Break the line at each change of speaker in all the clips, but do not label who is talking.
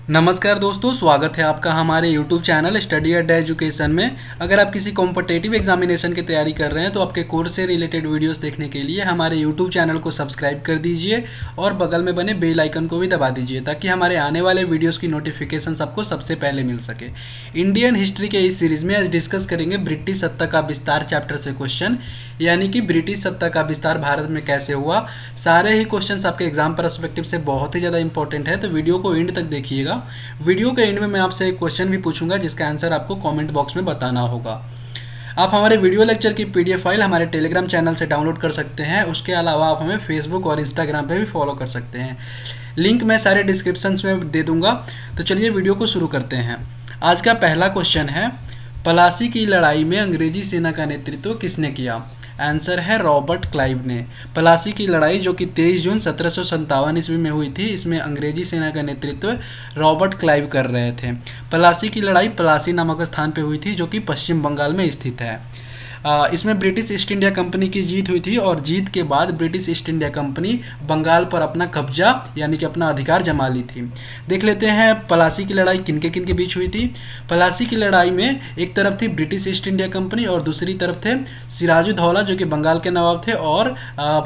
नमस्कार दोस्तों, स्वागत है आपका हमारे YouTube चैनल स्टडी अड्डा एजुकेशन में। अगर आप किसी कॉम्पिटिटिव एग्जामिनेशन की तैयारी कर रहे हैं तो आपके कोर्स से रिलेटेड वीडियोस देखने के लिए हमारे YouTube चैनल को सब्सक्राइब कर दीजिए और बगल में बने बेल आइकन को भी दबा दीजिए ताकि हमारे आने वाले वीडियोस की नोटिफिकेशन आपको सबसे पहले मिल सके। इंडियन हिस्ट्री के इस सीरीज में आज डिस्कस करेंगे ब्रिटिश सत्ता का विस्तार चैप्टर से क्वेश्चन, यानी कि ब्रिटिश सत्ता का विस्तार भारत में कैसे हुआ। सारे ही क्वेश्चन आपके एग्जाम परस्पेक्टिव से बहुत ही ज़्यादा इंपॉर्टेंट है, तो वीडियो को एंड तक देखिएगा। वीडियो के एंड में मैं आपसे एक क्वेश्चन भी पूछूंगा जिसका आंसर आपको कमेंट बॉक्स में बताना होगा। आप हमारे वीडियो लेक्चर की पीडीएफ फाइल हमारे टेलीग्राम चैनल से डाउनलोड कर सकते हैं। उसके अलावा आप हमें फेसबुक और इंस्टाग्राम पे भी फॉलो कर सकते हैं। लिंक मैं सारे डिस्क्रिप्शन में दे दूंगा। तो चलिए वीडियो को शुरू करते हैं। आज का पहला क्वेश्चन है, प्लासी की लड़ाई में अंग्रेजी सेना का नेतृत्व किसने किया। आंसर है रॉबर्ट क्लाइव ने। प्लासी की लड़ाई जो कि 23 जून 1757 ईस्वी में हुई थी, इसमें अंग्रेजी सेना का नेतृत्व रॉबर्ट क्लाइव कर रहे थे। प्लासी की लड़ाई प्लासी नामक स्थान पे हुई थी जो कि पश्चिम बंगाल में स्थित है। इसमें ब्रिटिश ईस्ट इंडिया कंपनी की जीत हुई थी और जीत के बाद British East India Company Bengal पर अपना कब्जा यानी कि अपना अधिकार जमा ली थी। देख लेते हैं प्लासी की लड़ाई किन के बीच हुई थी। प्लासी की लड़ाई में एक तरफ थी ब्रिटिश ईस्ट इंडिया कंपनी और दूसरी तरफ थे सिराजुद्दौला जो कि बंगाल के नवाब थे और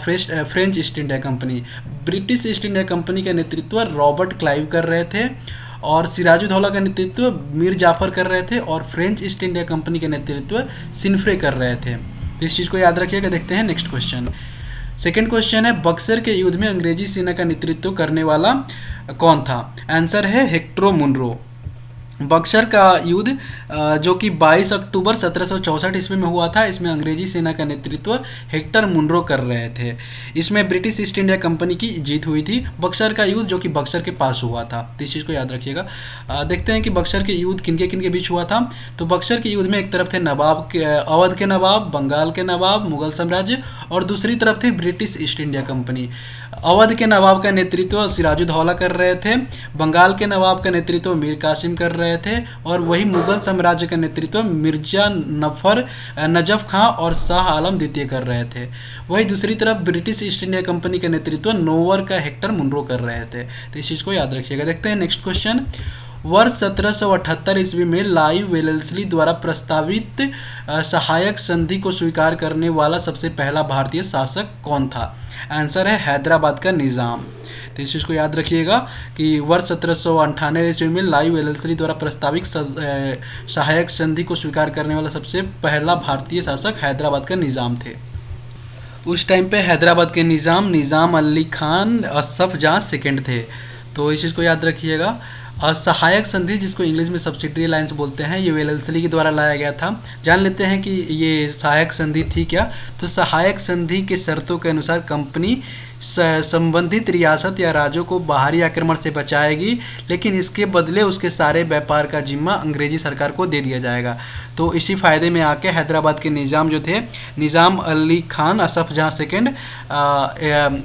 French east India company. British East India company का नेतृत्व रॉबर्ट क्लाइव कर रहे थे और सिराजुद्दौला का नेतृत्व मीर जाफर कर रहे थे और फ्रेंच ईस्ट इंडिया कंपनी के नेतृत्व सिनफ्रे कर रहे थे। तो इस चीज़ को याद रखिएगा। देखते हैं नेक्स्ट क्वेश्चन। सेकेंड क्वेश्चन है, बक्सर के युद्ध में अंग्रेजी सेना का नेतृत्व करने वाला कौन था। आंसर है हेक्टर मुनरो। बक्सर का युद्ध जो कि 22 अक्टूबर 1764 ईस्वी में हुआ था, इसमें अंग्रेजी सेना का नेतृत्व हेक्टर मुनरो कर रहे थे। इसमें ब्रिटिश ईस्ट इंडिया कंपनी की जीत हुई थी। बक्सर का युद्ध जो कि बक्सर के पास हुआ था, तो इस चीज़ को याद रखिएगा। देखते हैं कि बक्सर के युद्ध किन के बीच हुआ था। तो बक्सर के युद्ध में एक तरफ थे नवाब के, अवध के नवाब, बंगाल के नवाब, मुगल साम्राज्य और दूसरी तरफ थी British East India company. Awadh के नवाब का नेतृत्व सिराजुद्दौला कर रहे थे, बंगाल के नवाब का नेतृत्व मीर कासिम कर रहे थे और वही मुगल साम्राज्य का नेतृत्व मिर्जा नजफ खां और शाह आलम द्वितीय कर रहे थे। वही दूसरी तरफ ब्रिटिश ईस्ट इंडिया कंपनी का नेतृत्व नोवर का हेक्टर मुनरो कर रहे थे। तो इस चीज को याद रखिएगा। देखते हैं नेक्स्ट क्वेश्चन। वर्ष 1778 ईस्वी में लॉर्ड वेलेस्ली द्वारा प्रस्तावित सहायक संधि को स्वीकार करने वाला सबसे पहला भारतीय शासक कौन था। आंसर है हैदराबाद का निज़ाम। तो इस चीज़ को याद रखिएगा कि वर्ष 1798 ईस्वी में लॉर्ड वेलेस्ली द्वारा प्रस्तावित सहायक संधि को स्वीकार करने वाला सबसे पहला भारतीय शासक हैदराबाद का निज़ाम थे। उस टाइम पे हैदराबाद के निज़ाम अली खान असफ जहाँ सेकेंड थे। तो इस चीज़ को याद रखिएगा। सहायक संधि जिसको इंग्लिश में सब्सिडरी अलायंस बोलते हैं, ये वेलेस्ली के द्वारा लाया गया था। जान लेते हैं कि ये सहायक संधि थी क्या। तो सहायक संधि के शर्तों के अनुसार कंपनी संबंधित रियासत या राज्यों को बाहरी आक्रमण से बचाएगी, लेकिन इसके बदले उसके सारे व्यापार का जिम्मा अंग्रेजी सरकार को दे दिया जाएगा। तो इसी फायदे में आके हैदराबाद के निज़ाम जो थे, निज़ाम अली खान असफ जहाँ सेकेंड,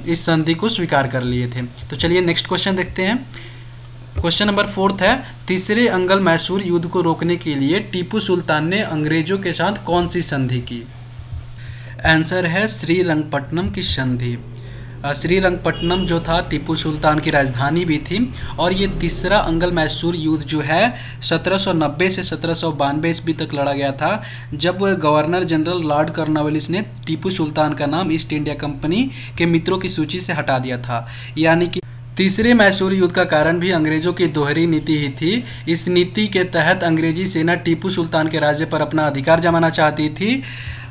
इस संधि को स्वीकार कर लिए थे। तो चलिए नेक्स्ट क्वेश्चन देखते हैं। क्वेश्चन नंबर 4 है, तीसरे अंगल मैसूर युद्ध को रोकने के लिए टीपू सुल्तान ने अंग्रेजों के साथ कौन सी संधि की। आंसर है श्रीरंगपट्टनम की संधि। श्रीरंगपट्टनम जो था टीपू सुल्तान की राजधानी भी थी और ये तीसरा अंगल मैसूर युद्ध जो है 1790 से 1792 ईस्वी तक लड़ा गया था, जब गवर्नर जनरल लॉर्ड कॉर्नवालिस ने टीपू सुल्तान का नाम ईस्ट इंडिया कंपनी के मित्रों की सूची से हटा दिया था। यानी कि तीसरे मैसूर युद्ध का कारण भी अंग्रेजों की दोहरी नीति ही थी। इस नीति के तहत अंग्रेजी सेना टीपू सुल्तान के राज्य पर अपना अधिकार जमाना चाहती थी।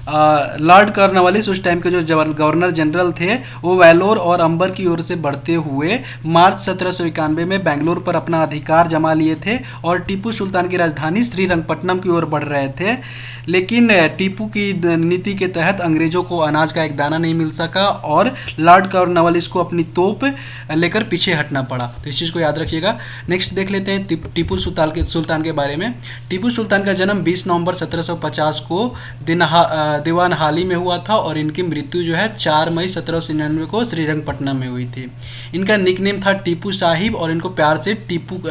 लॉर्ड कॉर्नवालिस उस टाइम के जो गवर्नर जनरल थे, वो वेलोर और अंबर की ओर से बढ़ते हुए मार्च 1791 में बेंगलोर पर अपना अधिकार जमा लिए थे और टीपू सुल्तान की राजधानी श्रीरंगपट्टनम की ओर बढ़ रहे थे। लेकिन टीपू की नीति के तहत अंग्रेजों को अनाज का एक दाना नहीं मिल सका और लॉर्ड कॉर्नवालिस को अपनी तोप लेकर पीछे हटना पड़ा। तो इस चीज़ को याद रखिएगा। नेक्स्ट देख लेते हैं टीपू सुल्तान के बारे में। टीपू सुल्तान का जन्म 20 नवंबर 1750 को दीवान हाली में हुआ था और इनकी मृत्यु जो है 4 मई 1799 को श्रीरंगपट्टनम में हुई थी। इनका निकनेम था टीपू साहिब और इनको प्यार से टीपू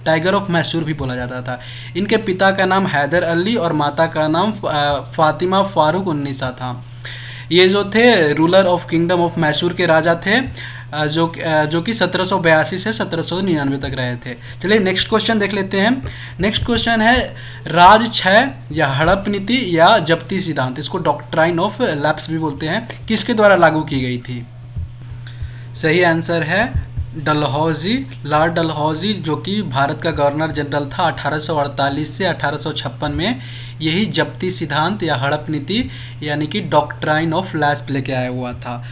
टाइगर ऑफ मैसूर भी बोला जाता था। इनके पिता का नाम हैदर अली और माता का नाम फातिमा फारूक उन्नीसा था। ये जो थे ruler of kingdom of Mysore के राजा थे। जो कि 1782 से 1799 तक रहे थे। चलिए नेक्स्ट क्वेश्चन देख लेते हैं। नेक्स्ट क्वेश्चन है राज क्षय या हड़प नीति या जब्ती सिद्धांत, इसको डॉक्ट्राइन ऑफ लैप्स भी बोलते हैं, किसके द्वारा लागू की गई थी? सही आंसर है डलहौजी, लॉर्ड डलहौजी, जो कि भारत का गवर्नर जनरल था 1848 से 1856 में। यही जब्ती सिद्धांत या हड़प नीति यानी कि डॉक्ट्राइन ऑफ लैप्स लेके आया हुआ था।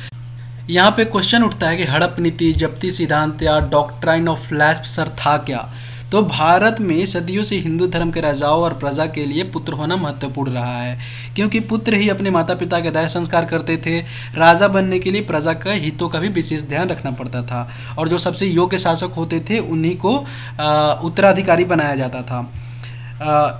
यहाँ पे क्वेश्चन उठता है कि हड़प नीति, जब्ती सिद्धांत या डॉक्ट्राइन ऑफ लैप्स सर था क्या? तो भारत में सदियों से हिंदू धर्म के राजाओं और प्रजा के लिए पुत्र होना महत्वपूर्ण रहा है, क्योंकि पुत्र ही अपने माता पिता के दाह संस्कार करते थे। राजा बनने के लिए प्रजा का हितों का भी विशेष ध्यान रखना पड़ता था, और जो सबसे योग्य शासक होते थे उन्हीं को उत्तराधिकारी बनाया जाता था।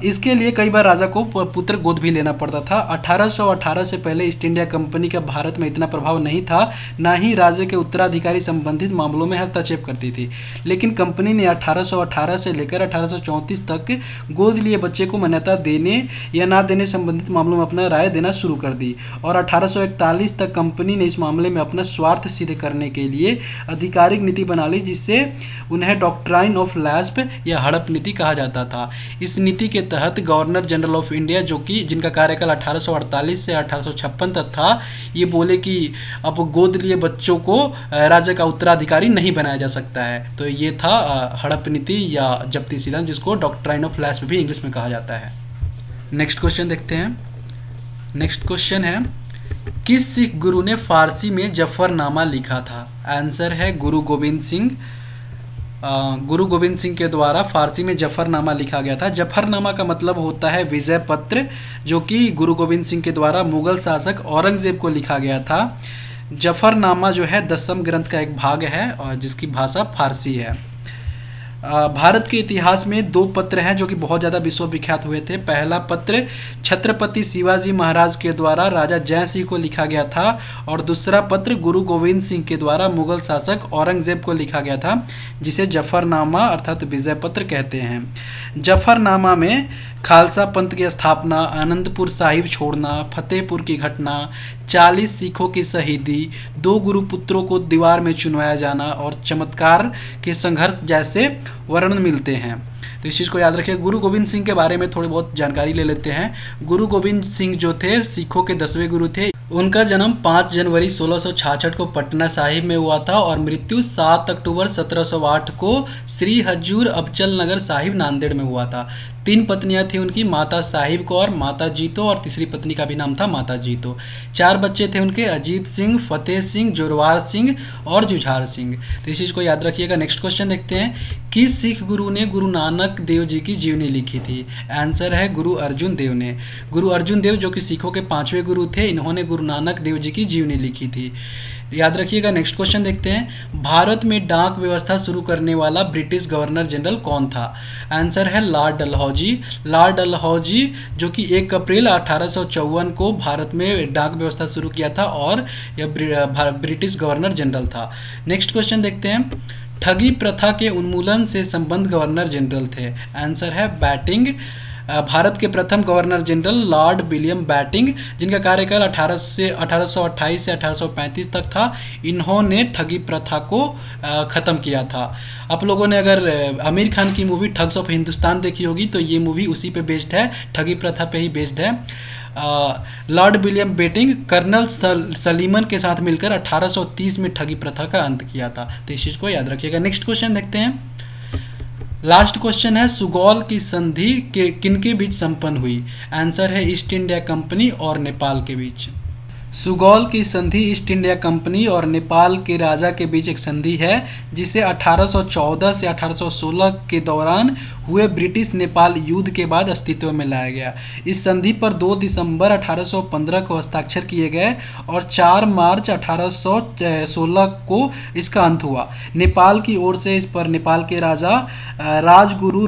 इसके लिए कई बार राजा को पुत्र गोद भी लेना पड़ता था। 1818 से पहले ईस्ट इंडिया कंपनी का भारत में इतना प्रभाव नहीं था, ना ही राजा के उत्तराधिकारी संबंधित मामलों में हस्तक्षेप करती थी। लेकिन कंपनी ने 1818 से लेकर 1834 तक गोद लिए बच्चे को मान्यता देने या ना देने संबंधित मामलों में अपना राय देना शुरू कर दी, और 1841 तक कंपनी ने इस मामले में अपना स्वार्थ सिद्ध करने के लिए आधिकारिक नीति बना ली, जिससे उन्हें डॉक्ट्राइन ऑफ लैप्स या हड़प नीति कहा जाता था। इस नीति के तहत गवर्नर जनरल ऑफ इंडिया, जो कि जिनका कार्यकाल 1848 से 1856 तक था, ये बोले कि अब गोद लिए बच्चों को राजा का उत्तराधिकारी नहीं बनाया जा सकता है। तो ये था हड़प नीति या जब्ती सिद्धांत, जिसको डॉक्ट्राइन ऑफ लैप्स भी इंग्लिश में कहा जाता है। नेक्स्ट क्वेश्चन देखते हैं। नेक्स्ट क्वेश्चन है किस सिख गुरु ने फारसी में जफरनामा लिखा था? आंसर है गुरु गोविंद सिंह। गुरु गोविंद सिंह के द्वारा फारसी में जफरनामा लिखा गया था। जफरनामा का मतलब होता है विजय पत्र, जो कि गुरु गोविंद सिंह के द्वारा मुगल शासक औरंगजेब को लिखा गया था। जफरनामा जो है 10वें ग्रंथ का एक भाग है और जिसकी भाषा फारसी है। भारत के इतिहास में 2 पत्र हैं जो कि बहुत ज़्यादा विश्वविख्यात हुए थे। पहला पत्र छत्रपति शिवाजी महाराज के द्वारा राजा जय सिंह को लिखा गया था, और दूसरा पत्र गुरु गोविंद सिंह के द्वारा मुगल शासक औरंगजेब को लिखा गया था, जिसे जफरनामा अर्थात विजय पत्र कहते हैं। जफरनामा में खालसा पंथ की स्थापना, आनंदपुर साहिब छोड़ना, फतेहपुर की घटना, 40 सिखों की शहीदी, 2 गुरुपुत्रों को दीवार में चुनवाया जाना और चमत्कार के संघर्ष जैसे वर्णन मिलते हैं। तो इस चीज़ को याद रखिए। गुरु गोविंद सिंह के बारे में थोड़ी बहुत जानकारी ले लेते हैं। गुरु गोविंद सिंह जो थे सिखों के 10वें गुरु थे। उनका जन्म 5 जनवरी 1666 को पटना साहिब में हुआ था और मृत्यु 7 अक्टूबर 1708 को श्री हजूर अबचल नगर साहिब नांदेड़ में हुआ था। 3 पत्नियां थी उनकी, माता साहिब को और माता जीतो, और तीसरी पत्नी का भी नाम था माता जीतो। 4 बच्चे थे उनके, अजीत सिंह, फतेह सिंह, जोरवार सिंह और जुझार सिंह। तो इस चीज़ को याद रखिएगा। नेक्स्ट क्वेश्चन देखते हैं। किस सिख गुरु ने गुरु नानक देव जी की जीवनी लिखी थी? आंसर है गुरु अर्जुन देव ने। गुरु अर्जुन देव जो कि सिखों के 5वें गुरु थे, इन्होंने गुरु नानक देव जी की जीवनी लिखी थी। याद रखिएगा। नेक्स्ट क्वेश्चन देखते हैं। भारत में डाक व्यवस्था शुरू करने वाला ब्रिटिश गवर्नर जनरल कौन था? आंसर है लॉर्ड डलहौजी। लॉर्ड डलहौजी जो कि 1 अप्रैल 1854 को भारत में डाक व्यवस्था शुरू किया था और यह ब्रिटिश गवर्नर जनरल था। नेक्स्ट क्वेश्चन देखते हैं। ठगी प्रथा के उन्मूलन से संबंध गवर्नर जनरल थे? आंसर है बैटिंग। भारत के प्रथम governor general Lord William batting, जिनका कार्यकाल 1828 से 1835 तक था, इन्होंने ठगी प्रथा को ख़त्म किया था। आप लोगों ने अगर आमिर खान की मूवी ठग्स ऑफ हिंदुस्तान देखी होगी तो ये मूवी उसी पे बेस्ड है, ठगी प्रथा पे ही बेस्ड है। Lord William Bentinck colonel Sleeman के साथ मिलकर 1830 में ठगी प्रथा का अंत किया था। तो इस चीज़ को याद रखिएगा। नेक्स्ट क्वेश्चन देखते हैं। लास्ट क्वेश्चन है सुगौल की संधि के किनके बीच संपन्न हुई? आंसर है ईस्ट इंडिया कंपनी और नेपाल के बीच। सुगौल की संधि ईस्ट इंडिया कंपनी और नेपाल के राजा के बीच एक संधि है, जिसे 1814 से 1816 के दौरान हुए ब्रिटिश नेपाल युद्ध के बाद अस्तित्व में लाया गया। इस संधि पर 2 दिसंबर 1815 को हस्ताक्षर किए गए और 4 मार्च 1816 को इसका अंत हुआ। नेपाल की ओर से इस पर नेपाल के राजा राजगुरु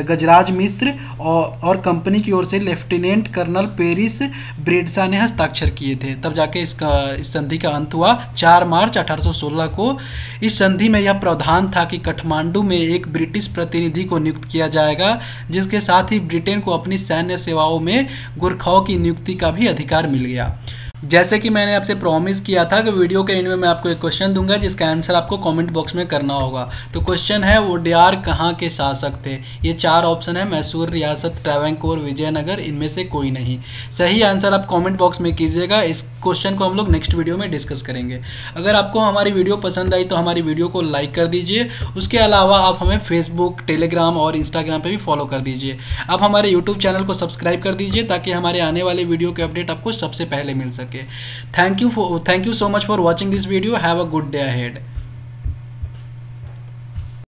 गजराज मिश्र और कंपनी की ओर से लेफ्टिनेंट कर्नल पेरिस ब्रेडसा ने हस्ताक्षर किए थे। तब जाके इस संधि का अंत हुआ 4 मार्च 1816 को। इस संधि में यह प्रावधान था कि काठमांडू में एक ब्रिटिश प्रतिनिधि को नियुक्त किया जाएगा, जिसके साथ ही ब्रिटेन को अपनी सैन्य सेवाओं में गोरखाओं की नियुक्ति का भी अधिकार मिल गया। जैसे कि मैंने आपसे प्रॉमिस किया था कि वीडियो के एंड में मैं आपको एक क्वेश्चन दूंगा जिसका आंसर आपको कमेंट बॉक्स में करना होगा। तो क्वेश्चन है, वोडियार कहाँ के शासक थे? ये 4 ऑप्शन है, मैसूर रियासत, ट्रावंकोर, विजयनगर, इनमें से कोई नहीं। सही आंसर आप कमेंट बॉक्स में कीजिएगा। इस क्वेश्चन को हम लोग नेक्स्ट वीडियो में डिस्कस करेंगे। अगर आपको हमारी वीडियो पसंद आई तो हमारी वीडियो को लाइक कर दीजिए। उसके अलावा आप हमें फेसबुक, टेलीग्राम और इंस्टाग्राम पे भी फॉलो कर दीजिए। आप हमारे यूट्यूब चैनल को सब्सक्राइब कर दीजिए ताकि हमारे आने वाले वीडियो के अपडेट आपको सबसे पहले मिल सके। Thank you so much for watching this video. Have a good day ahead.